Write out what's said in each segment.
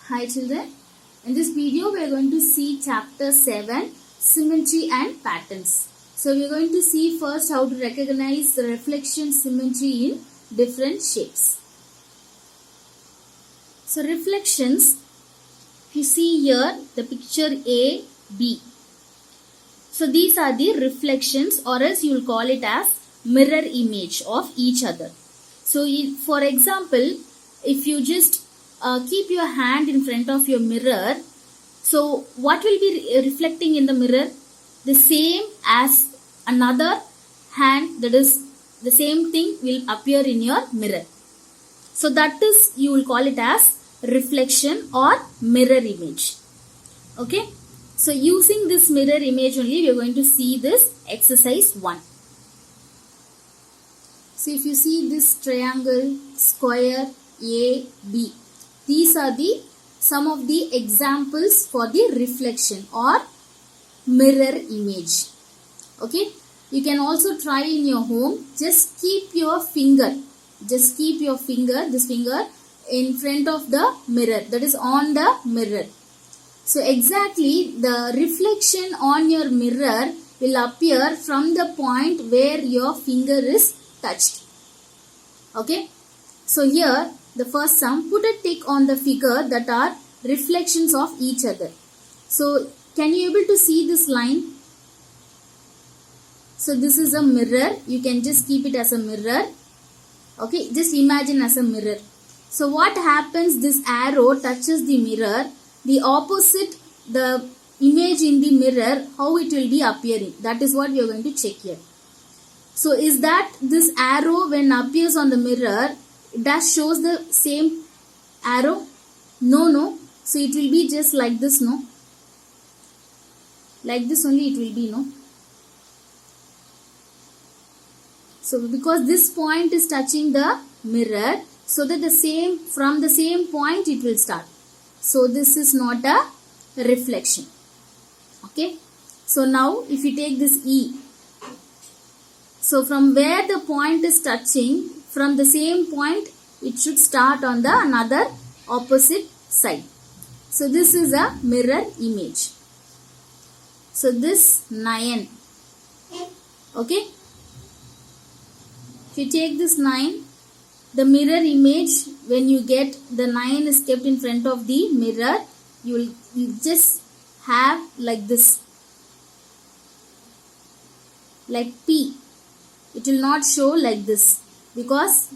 Hi children, in this video we are going to see chapter 7 symmetry and patterns. So we are going to see first how to recognize the reflection symmetry in different shapes. So reflections, you see here the picture A, B. So these are the reflections, or else you will call it as mirror image of each other. So for example, if you just keep your hand in front of your mirror, so what will be reflecting in the mirror? The same as another hand, that is the same thing will appear in your mirror. So that is, you will call it as reflection or mirror image. Okay. So using this mirror image only, we are going to see this exercise 1. So if you see this triangle, square, A, B, these are some of the examples for the reflection or mirror image. Okay. You can also try in your home. Just keep your finger. This finger in front of the mirror. That is on the mirror. So exactly the reflection on your mirror will appear from the point where your finger is touched. Okay. So here the first sum, put a tick on the figure that are reflections of each other. So can you able to see this line? So this is a mirror. You can just keep it as a mirror. Okay, just imagine as a mirror. So what happens, this arrow touches the mirror, the opposite, the image in the mirror, how it will be appearing. That is what we are going to check here. So is that this arrow when appears on the mirror, that shows the same arrow? No. So it will be just like this, no? Like this only it will be, no? So because this point is touching the mirror, so that from the same point it will start. So this is not a reflection. Okay. So now if you take this E, so from where the point is touching, from the same point it should start on the another opposite side. So this is a mirror image. So this 9. Okay. If you take this 9, the mirror image, when you get the 9 is kept in front of the mirror, you just have like this, like P. It will not show like this because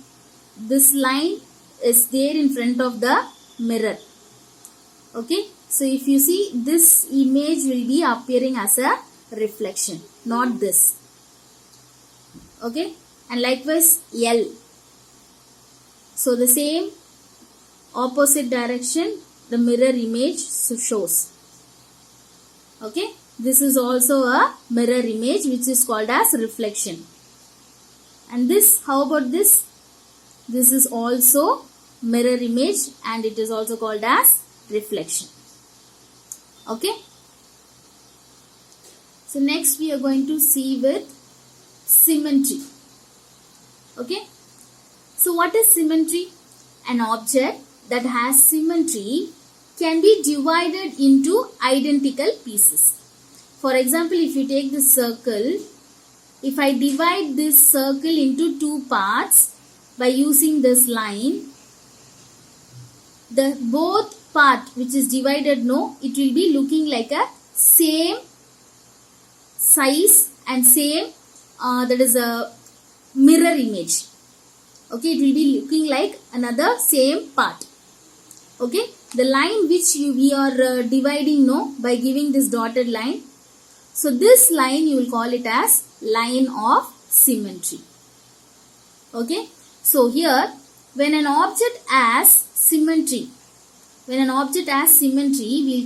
this line is there in front of the mirror. Okay. So if you see, this image will be appearing as a reflection, not this. Okay. And likewise L. So the same opposite direction the mirror image shows. Okay. This is also a mirror image which is called as reflection. And this, how about this? This is also mirror image and it is also called as reflection. Okay. So next we are going to see with symmetry. Okay. So what is symmetry? An object that has symmetry can be divided into identical pieces. For example, if you take this circle, if I divide this circle into 2 parts by using this line, the both part which is divided, no, it will be looking like a same size and same, that is a mirror image. Okay, it will be looking like another same part. Okay, the line which we are dividing, no, by giving this dotted line. So this line you will call it as line of symmetry. Okay, so here when an object has symmetry, we will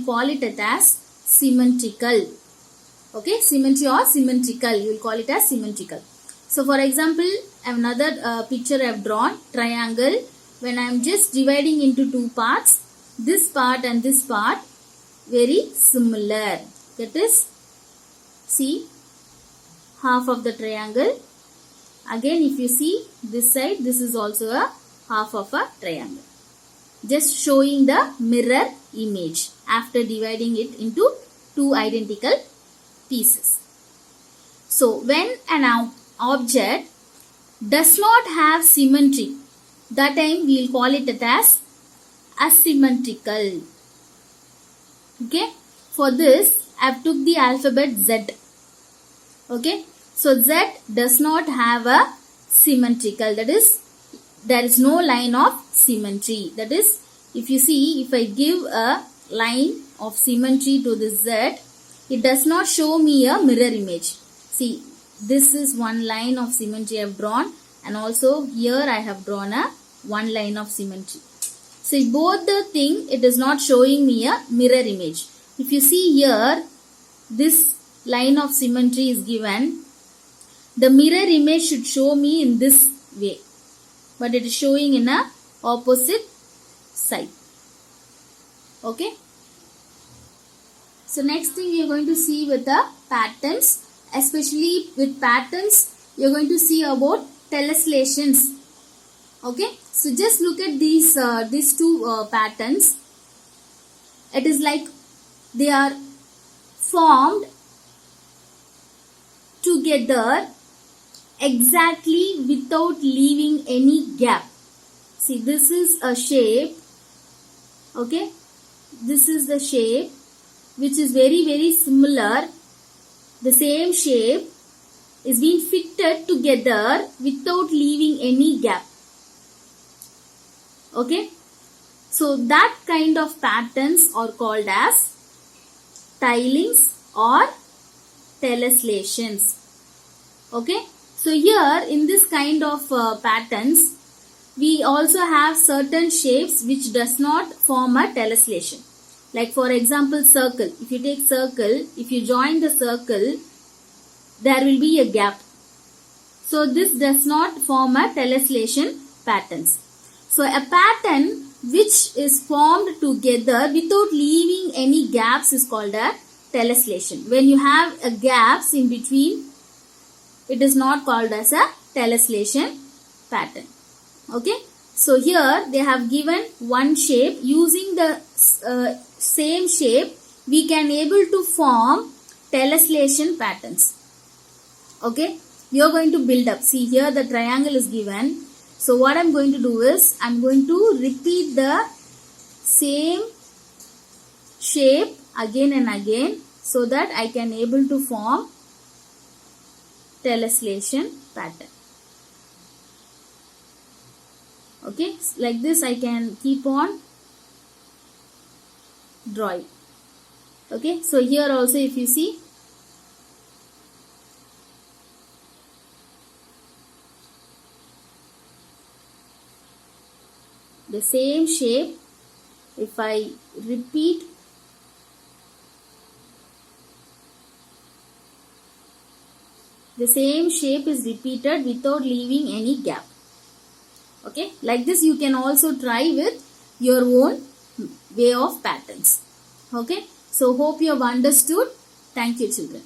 call it as symmetrical. Okay, symmetry or symmetrical, you will call it as symmetrical. So for example, another picture I have drawn, triangle. When I am just dividing into 2 parts, this part and this part very similar. That is, see, half of the triangle. Again if you see this side, this is also a half of a triangle. just showing the mirror image after dividing it into two identical pieces. So when an object does not have symmetry, that time we will call it as asymmetrical. Okay, for this I have took the alphabet Z. Okay, so Z does not have a symmetrical, that is there is no line of symmetry. That is, if you see, if I give a line of symmetry to this Z, it does not show me a mirror image. See, this is one line of symmetry I have drawn, and also here I have drawn a one line of symmetry. So both the thing, it is not showing me a mirror image. If you see here, this line of symmetry is given. The mirror image should show me in this way, but it is showing in a opposite side. Okay. So next thing we are going to see with the patterns, especially with patterns, you are going to see about tessellations. Okay. So just look at these two patterns. It is like they are formed together exactly without leaving any gap. See, this is a shape. Okay, this is the shape which is very similar. The same shape is being fitted together without leaving any gap. Okay, so that kind of patterns are called as tilings or tessellations. Okay, so here in this kind of patterns, we also have certain shapes which does not form a tessellation. Like for example, circle. If you take circle, if you join the circle, there will be a gap. So this does not form a tessellation patterns. So a pattern which is formed together without leaving any gaps is called a tessellation. When you have a gaps in between, it is not called as a tessellation pattern. Okay. So here they have given one shape. Using the same shape, we can able to form tessellation patterns. Okay. We are going to build up. See, here the triangle is given. So what I am going to do is, I am going to repeat the same shape again and again, so that I can able to form tessellation pattern. Okay, like this I can keep on drawing. Okay, so here also if you see, the same shape, if I repeat, the same shape is repeated without leaving any gap. Okay, like this you can also try with your own way of patterns. Okay, so hope you have understood. Thank you, children.